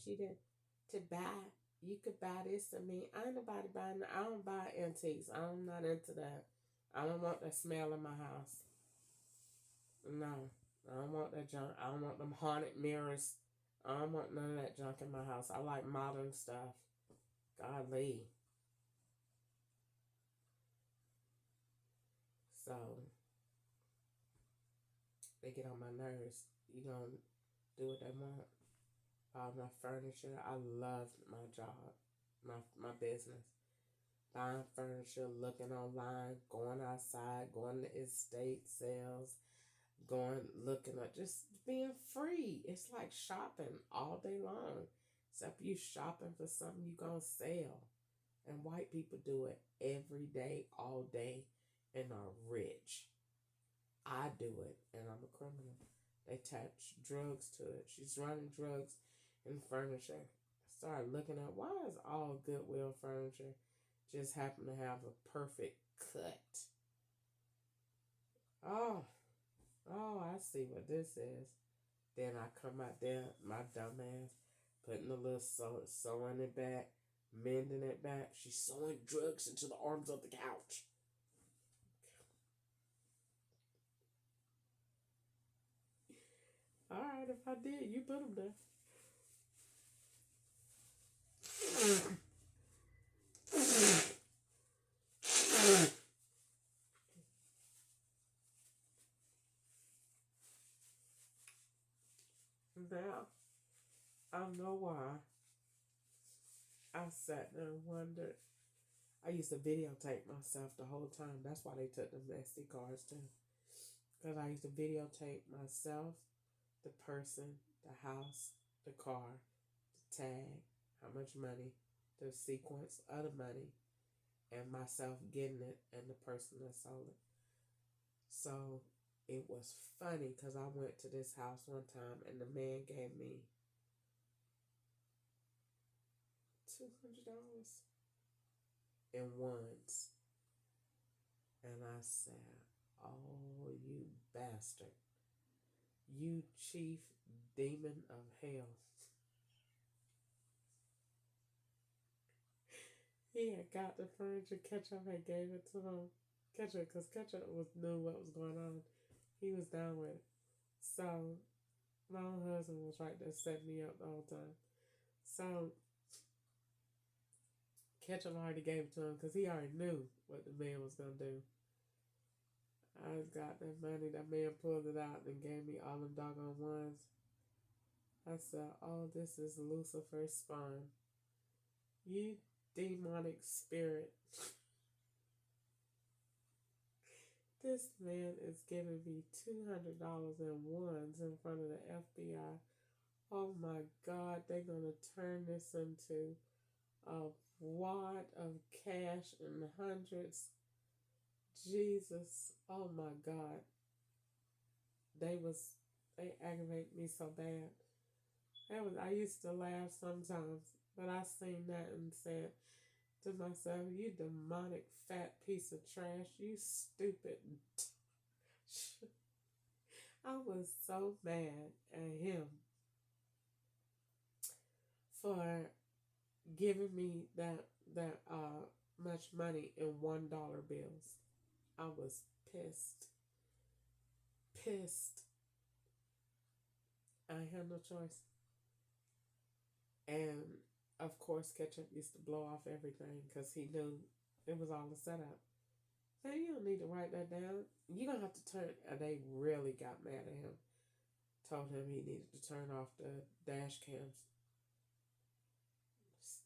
want you to buy. You could buy this. I mean, I ain't nobody buying. I don't buy antiques. I'm not into that. I don't want the smell in my house. No, I don't want that junk. I don't want them haunted mirrors. I don't want none of that junk in my house. I like modern stuff. Golly. So they get on my nerves. You gonna do what they want. All my furniture. I love my job, my business. Buying furniture, looking online, going outside, going to estate sales, going looking at just being free. It's like shopping all day long. Except you shopping for something you gonna sell. And white people do it every day, all day, and are rich. I do it, and I'm a criminal. They attach drugs to it. She's running drugs in furniture. I started looking at why is all Goodwill furniture just happen to have a perfect cut. Oh, oh, I see what this is. Then I come out there, my dumb ass, putting the little sewing it back, mending it back. She's sewing drugs into the arms of the couch. All right, if I did, you put them there. Now, I don't know why. I sat there and wondered. I used to videotape myself the whole time. That's why they took the SD cards too. Because I used to videotape myself, the person, the house, the car, the tag, how much money, the sequence of the money, and myself getting it and the person that sold it. So it was funny because I went to this house one time and the man gave me $200 in ones. And I said, oh, you bastard. You chief demon of hell. He had got the furniture. Ketchup had gave it to him. Ketchup, because Ketchup knew what was going on. He was down with it. So my own husband was right there setting me up the whole time. So Ketchup already gave it to him because he already knew what the man was going to do. I got that money. That man pulled it out and gave me all them doggone ones. I said, oh, this is Lucifer's spawn. You demonic spirit. This man is giving me $200 in ones in front of the FBI. Oh my God, they're going to turn this into a wad of cash in hundreds. Jesus, oh my God. They aggravate me so bad. I used to laugh sometimes, but I seen that and said to myself, you demonic fat piece of trash, you stupid. I was so mad at him for giving me that much money in $1 bills. I was pissed. Pissed. I had no choice. And of course, Ketchup used to blow off everything because he knew it was all a setup. Hey, you don't need to write that down. You don't have to turn. They really got mad at him. Told him he needed to turn off the dash cams.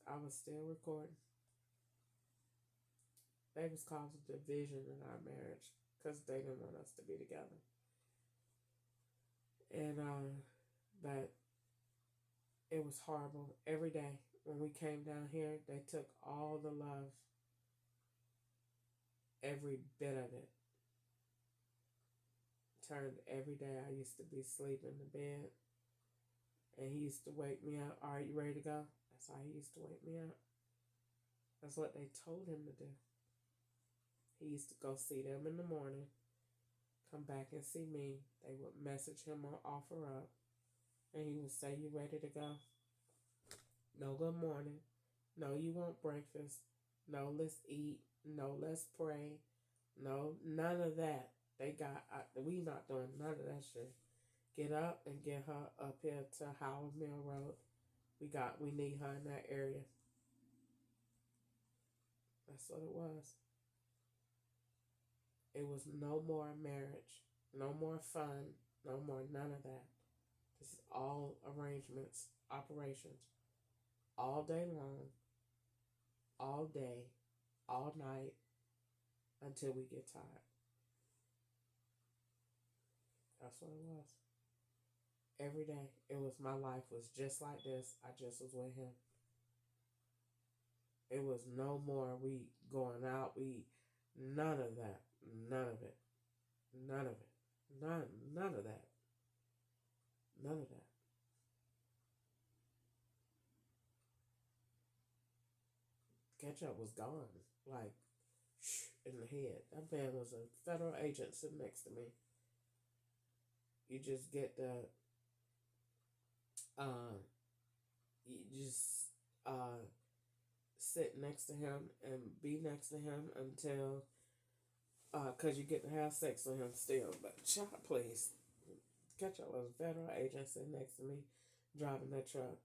I was still recording. They was causing division in our marriage because they didn't want us to be together. And but it was horrible. Every day when we came down here, they took all the love, every bit of it. Turned every day. I used to be sleeping in the bed, and he used to wake me up. Are you ready to go? That's how he used to wake me up. That's what they told him to do. He used to go see them in the morning, come back and see me. They would message him or offer up, and he would say, you ready to go? good morning. No, you want breakfast. No, let's eat. No, let's pray. No, none of that. They got, we not doing none of that shit. Get up and get her up here to Howard Mill Road. We need her in that area. That's what it was. It was no more marriage, no more fun, no more none of that. This is all arrangements, operations, all day long, all day, all night, until we get tired. That's what it was. Every day, it was my life was just like this. I just was with him. It was no more we going out. None of that. None of it. None of it. None of that. None of that. Ketchup was gone. Like, in the head. That man was a federal agent sitting next to me. You just get the, you just, sit next to him and be next to him until, cause you get to have sex with him still. But child, please. Ketchup was a federal agent sitting next to me, driving that truck.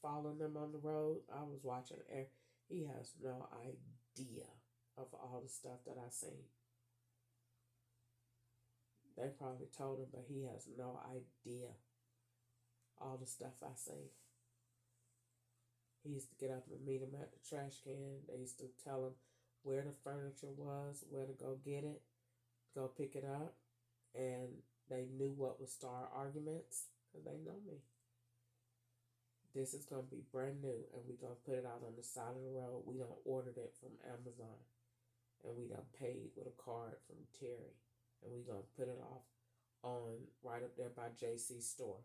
Following them on the road, I was watching air. He has no idea of all the stuff that I seen. They probably told him, but he has no idea all the stuff I seen. He used to get up and meet him at the trash can. They used to tell him where the furniture was, where to go get it, go pick it up, and they knew what would start arguments because they know me. This is going to be brand new, and we're going to put it out on the side of the road. We done ordered it from Amazon, and we done paid with a card from Terry, and we're going to put it off on right up there by JC's store.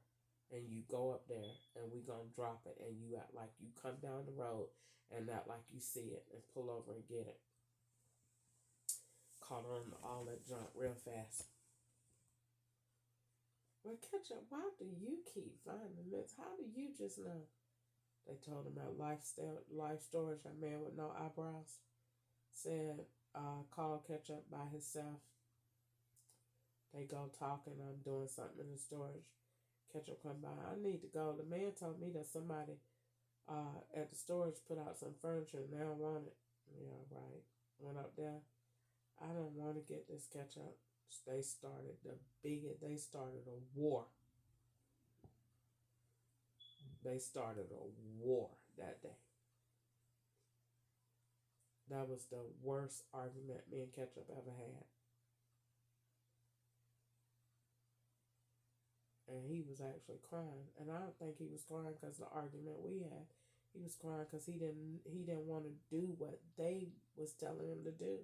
And you go up there, and we going to drop it, and you act like you come down the road and act like you see it and pull over and get it. Caught on all that junk real fast. Well, Ketchup, why do you keep finding this? How do you just know? They told him at life storage, a man with no eyebrows said, call Ketchup by himself. They go talking, I'm doing something in the storage. Ketchup come by, I need to go. The man told me that somebody at the storage put out some furniture and they don't want it. Yeah, right. Went up there. I don't want to get this Ketchup. They started a war. They started a war that day. That was the worst argument me and Ketchup ever had. And he was actually crying. And I don't think he was crying because of the argument we had. He was crying because he didn't want to do what they was telling him to do.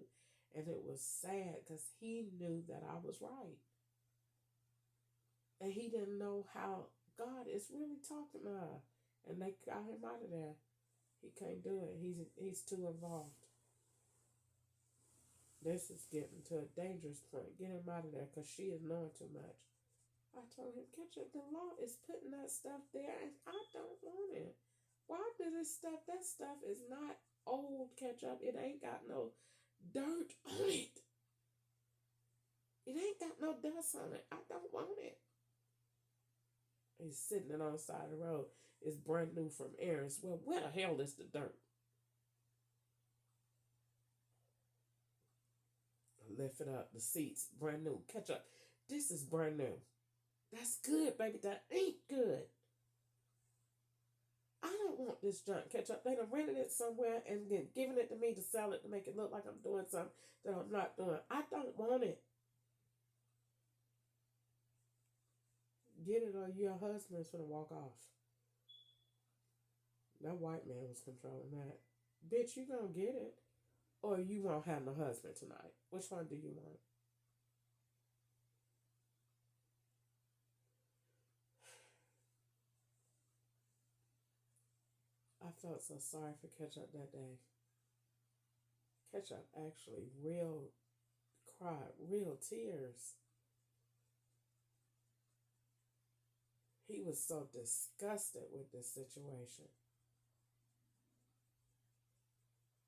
And it was sad because he knew that I was right. And he didn't know how God is really talking to her. And they got him out of there. He can't do it. He's too involved. This is getting to a dangerous point. Get him out of there because she is knowing too much. I told him, Ketchup, the law is putting that stuff there and I don't want it. Why does that stuff is not old Ketchup. It ain't got no dirt on it. It ain't got no dust on it. I don't want it. He's sitting it on the side of the road. It's brand new from Aaron's. Well, where the hell is the dirt? Lift it up. The seats, brand new. Ketchup, this is brand new. That's good, baby. That ain't good. I don't want this junk Ketchup. They done rented it somewhere and then giving it to me to sell it to make it look like I'm doing something that I'm not doing. I don't want it. Get it or your husband's gonna walk off. That white man was controlling that. Bitch, you gonna get it or you won't have no husband tonight. Which one do you want? I felt so sorry for Ketchup that day. Ketchup actually cried real tears. He was so disgusted with this situation.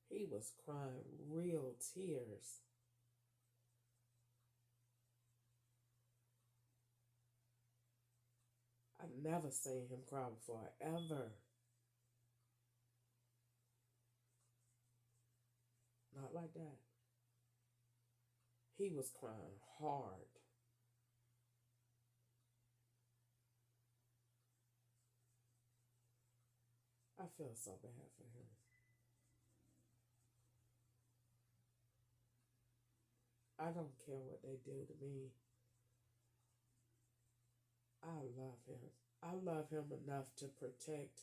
He was crying real tears. I never seen him cry before, ever. Not like that. He was crying hard. I feel so bad for him. I don't care what they do to me. I love him. I love him enough to protect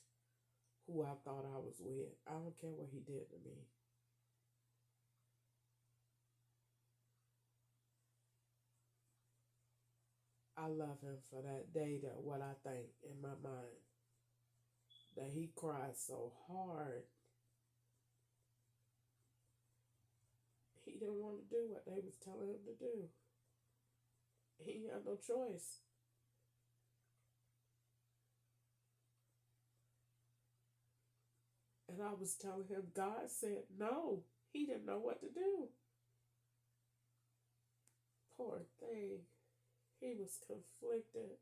who I thought I was with. I don't care what he did to me. I love him for that day, that what I think in my mind, that he cried so hard. He didn't want to do what they was telling him to do. He had no choice. And I was telling him, God said no. He didn't know what to do. Poor thing. He was conflicted.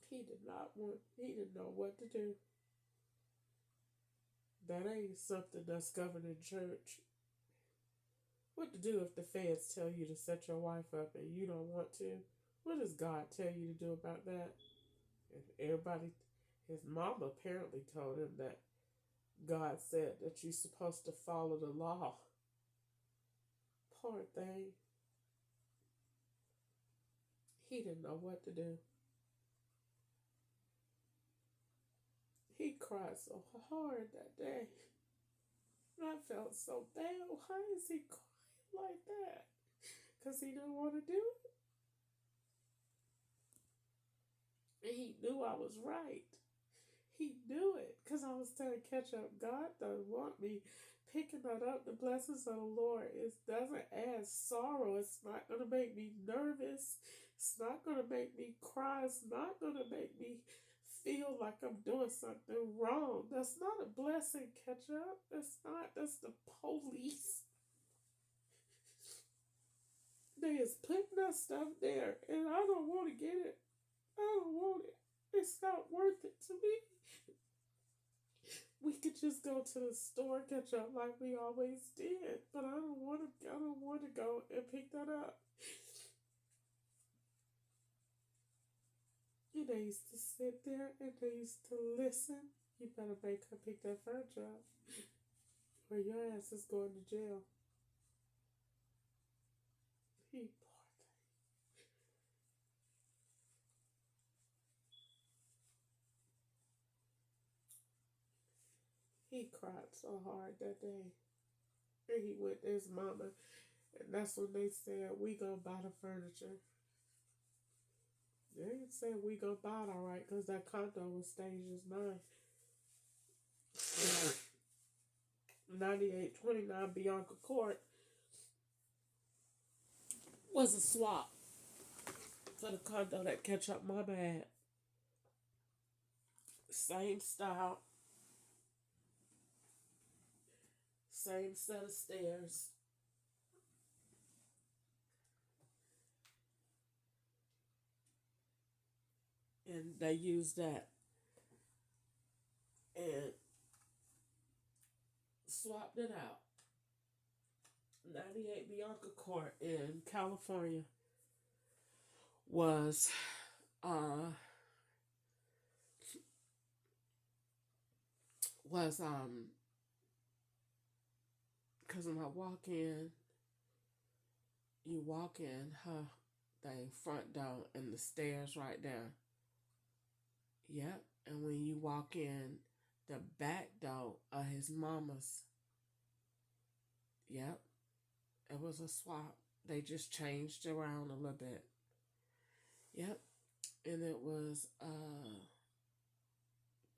He didn't know what to do. That ain't something that's governed in church. What to do if the feds tell you to set your wife up and you don't want to? What does God tell you to do about that? And everybody, his mom apparently told him that God said that you're supposed to follow the law. Poor thing. He didn't know what to do. He cried so hard that day. And I felt so bad. Why is he crying like that? Because he didn't want to do it. And he knew I was right. He knew it. Because I was trying to catch up. God doesn't want me picking that up. The blessings of the Lord, it doesn't add sorrow. It's not going to make me nervous. It's not going to make me cry. It's not going to make me feel like I'm doing something wrong. That's not a blessing, catch up. That's not. That's the police. They is putting that stuff there, and I don't want to get it. I don't want it. It's not worth it to me. We could just go to the store, catch up like we always did, but I don't want to. I don't want to go and pick that up. And they used to sit there and they used to listen. You better make her pick that furniture up, or your ass is going to jail. He He cried so hard that day. And he went to his mama. And that's when they said, we gonna buy the furniture. They didn't say we gonna buy it all right because that condo was staged as mine. 9829 Bianca Court was a swap for the condo that catch up my bad. Same style, same set of stairs. And they used that and swapped it out. 98 Bianca Court in California was uh was because when I walk in, you walk in her thing front door and the stairs right there. Yep. And when you walk in the back door of his mama's, yep, it was a swap. They just changed around a little bit. Yep. And it was a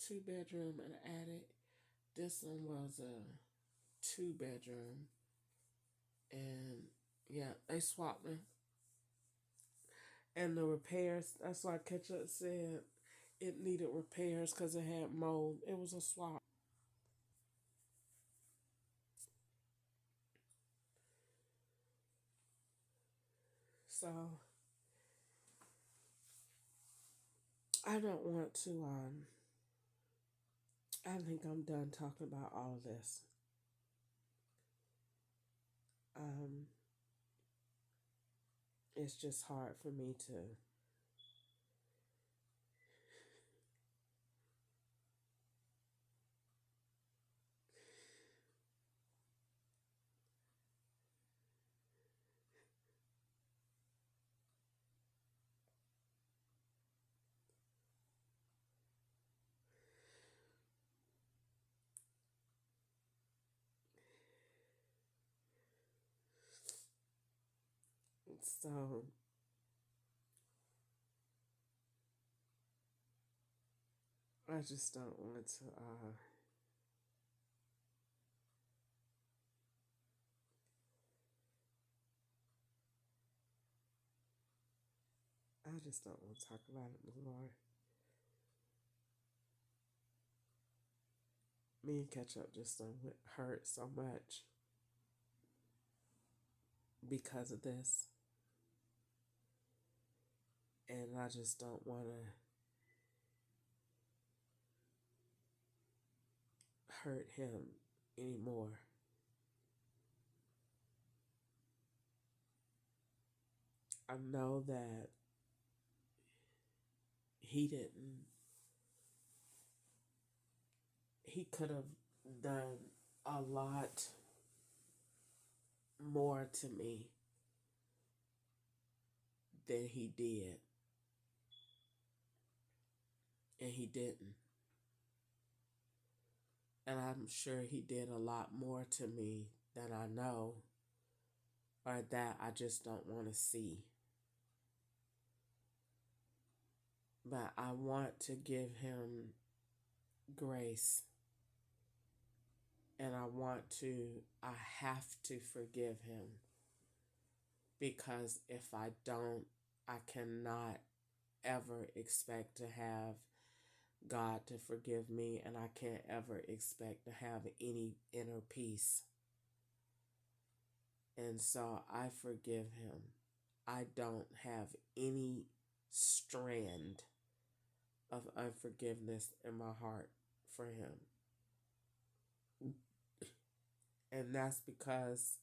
2 bedroom and an attic. This one was a 2 bedroom. And yeah, they swapped me. And the repairs, that's why Ketchup said it needed repairs because it had mold. It was a swap. So I don't want to I think I'm done talking about all of this. Um it's just hard for me to so I just don't want to I just don't want to talk about it no more. Me and Ketchup just don't hurt so much because of this. And I just don't want to hurt him anymore. I know that he didn't, he could have done a lot more to me than he did, and he didn't. And I'm sure he did a lot more to me than I know, or that I just don't want to see. But I want to give him grace, and I have to forgive him, because if I don't, I cannot ever expect to have God to forgive me, and I can't ever expect to have any inner peace. And so I forgive him. I don't have any strand of unforgiveness in my heart for him. And that's because,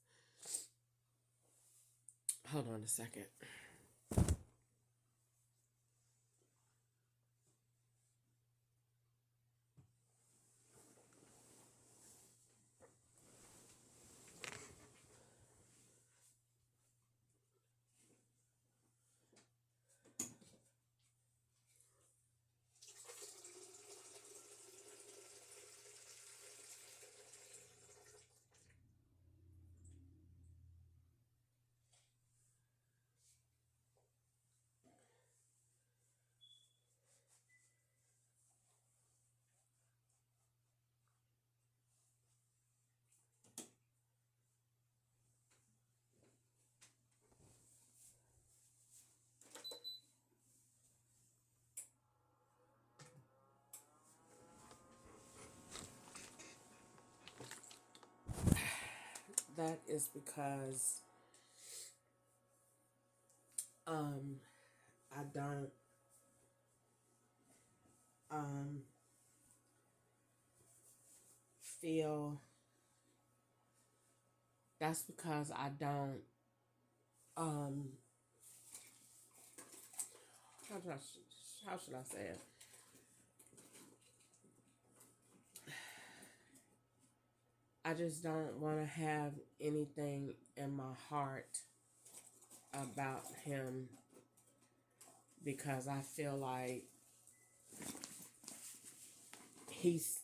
hold on a second. That is because I don't um feel, that's because I don't um how should I, how should I say it? I just don't want to have anything in my heart about him, because I feel like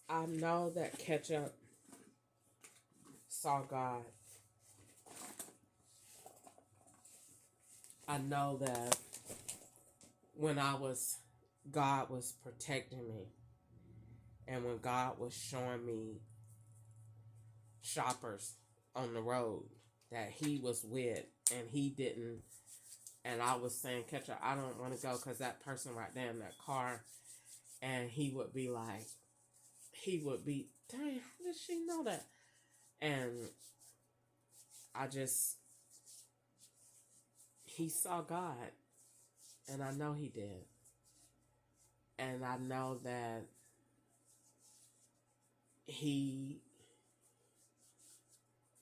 I know that Ketchup saw God. I know that when God was protecting me, and when God was showing me shoppers on the road that he was with, and he didn't And I was saying, Ketchup, I don't want to go because that person right there in that car. And he would be like, dang, how did she know that? And I just, he saw God. And I know he did. And I know that he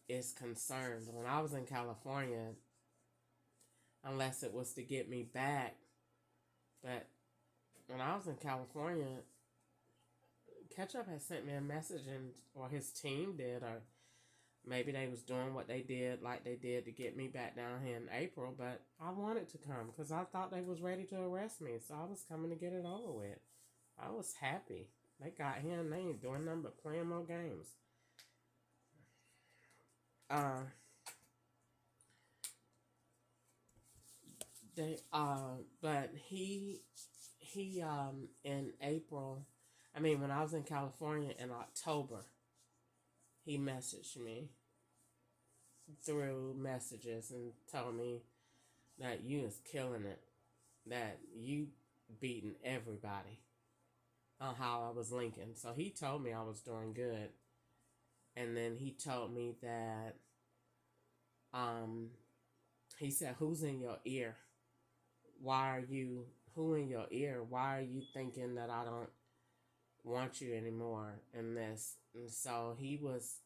is concerned. When I was in California, unless it was to get me back, but when I was in California, Ketchup had sent me a message, or his team did, or maybe they was doing what they did, like they did to get me back down here in April, but I wanted to come because I thought they was ready to arrest me, so I was coming to get it over with. I was happy. They got here and they ain't doing nothing but playing more games. But he in April, I mean when I was in California in October, he messaged me through messages and told me that you is killing it, that you beating everybody on how I was linking. So he told me I was doing good. And then he told me that he said, who's in your ear? Who in your ear? Why are you thinking that I don't want you anymore in this? And so he was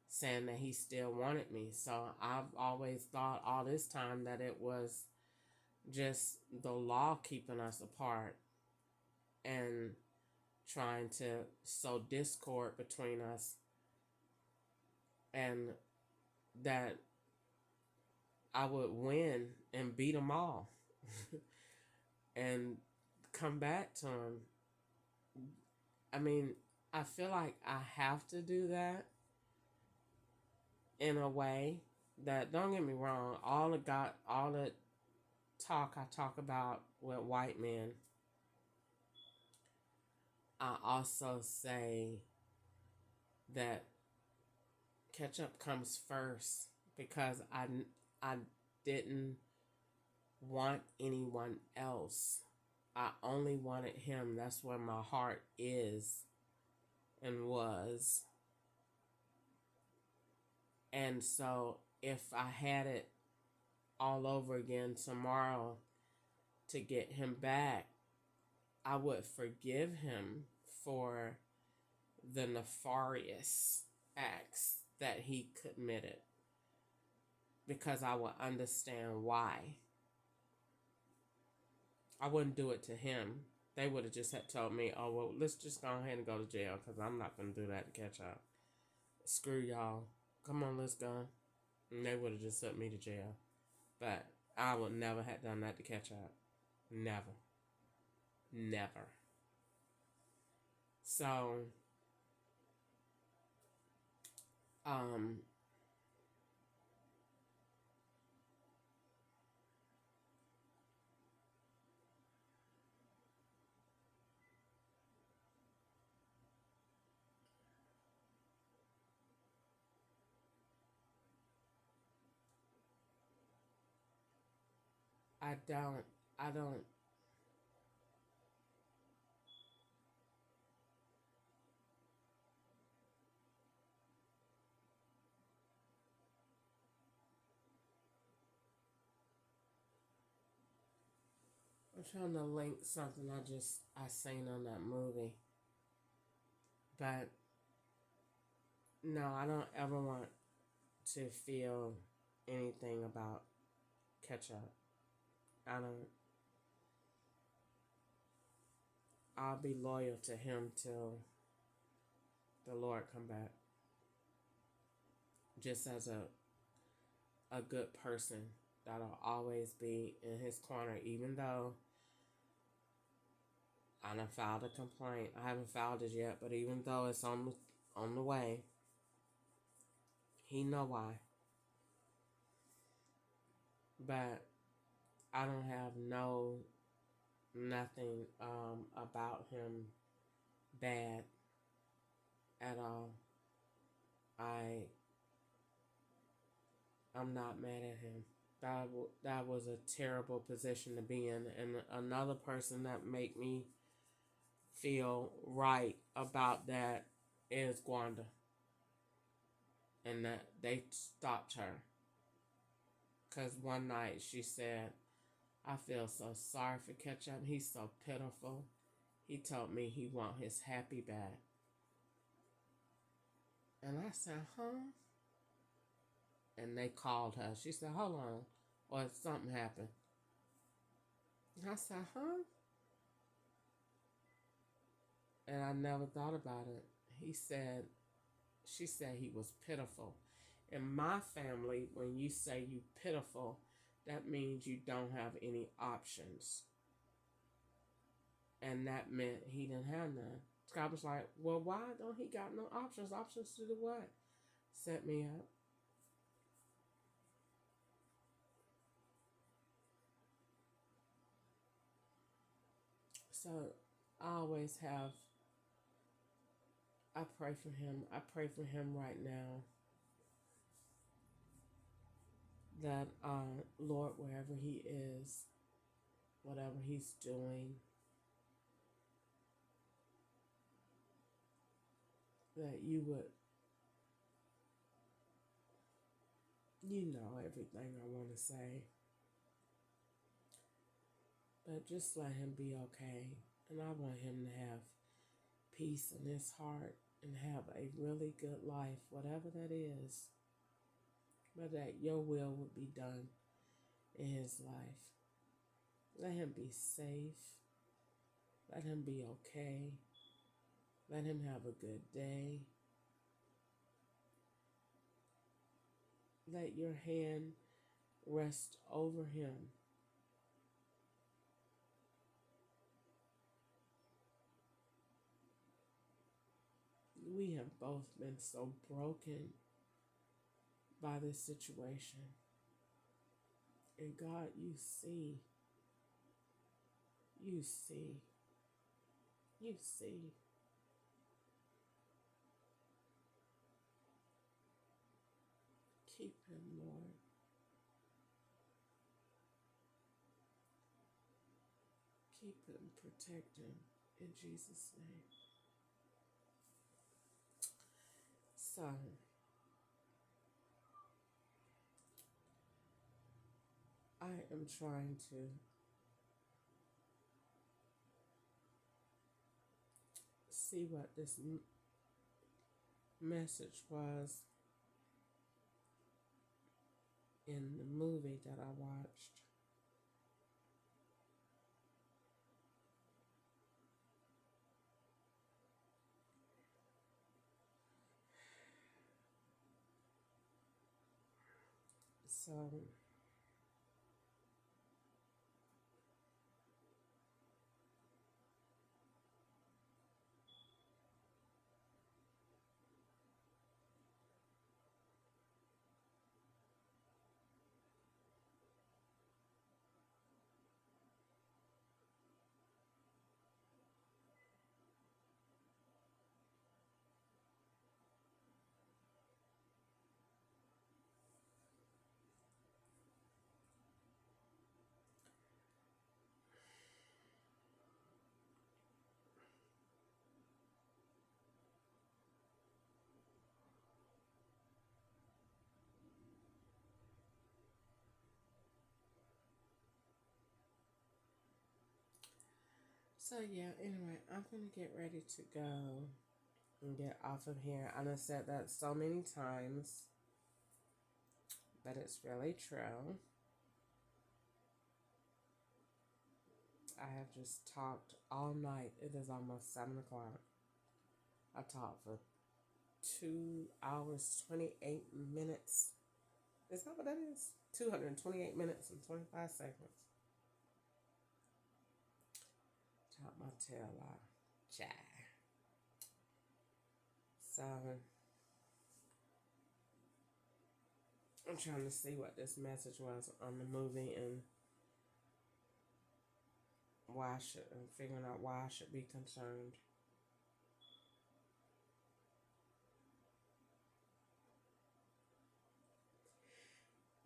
saying that he still wanted me. So I've always thought all this time that it was just the law keeping us apart and trying to sow discord between us, and that I would win and beat them all and come back to him. I mean, I feel like I have to do that in a way that, don't get me wrong, all the talk I talk about with white men, I also say that Ketchup comes first because I didn't want anyone else. I only wanted him. That's where my heart is and was. And so if I had it all over again tomorrow to get him back, I would forgive him for the nefarious acts that he committed, because I would understand why. I wouldn't do it to him. They would have just had told me, oh, well, let's just go ahead and go to jail because I'm not going to do that to Ketchup. Screw y'all. Come on, let's go. And they would have just sent me to jail. But I would never have done that to Ketchup. Never. Never. So, I don't, I'm trying to link something I seen on that movie. But no, I don't ever want to feel anything about Ketchup. I don't. I'll be loyal to him till the Lord come back. Just as a good person that'll always be in his corner, even though I done filed a complaint. I haven't filed it yet, but even though it's on the way, he know why. But I don't have nothing about him bad at all. I'm not mad at him. That was a terrible position to be in. And another person that made me feel right about that is Gwanda, and that they stopped her because one night she said, "I feel so sorry for Ketchup. He's so pitiful. He told me he want his happy back." And I said, "Huh?" And they called her. She said, "Hold on, or something happened." And I said, "Huh?" And I never thought about it. He said, she said he was pitiful. In my family, when you say you pitiful, that means you don't have any options. And that meant he didn't have none. Scott was like, "Well, why don't he got no options? Options to do what?" Set me up. So I always have, I pray for him. I pray for him right now that, Lord, wherever he is, whatever he's doing, that you would, you know, everything I want to say, but just let him be okay. And I want him to have peace in his heart and have a really good life, whatever that is, but that your will would be done in his life. Let him be safe. Let him be okay. Let him have a good day. Let your hand rest over him. We have both been so broken by this situation. And God, you see, you see, you see. Keep him, Lord. Keep him, protect him in Jesus' name. So, I am trying to see what this message was in the movie that I watched. So, yeah, anyway, I'm going to get ready to go and get off of here. I done said that so many times, but it's really true. I have just talked all night. It is almost 7 o'clock. I talked for 2 hours, 28 minutes. Is that what that is? 228 minutes and 25 seconds. Chop my tail off. Chai. So, I'm trying to see what this message was on the movie and and figuring out why I should be concerned.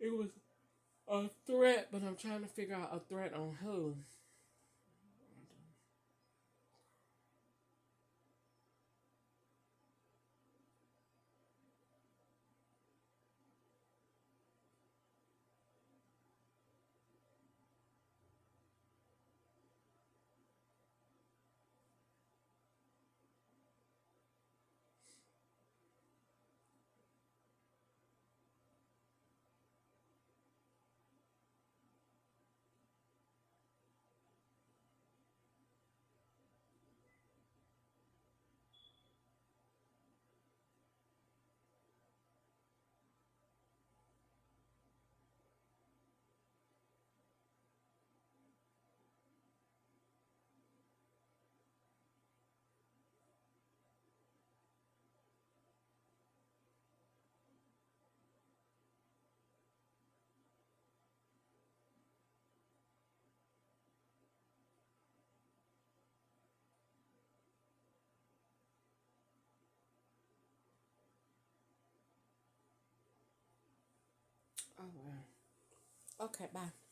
It was a threat, but I'm trying to figure out a threat on who. Oh wow. Okay, bye.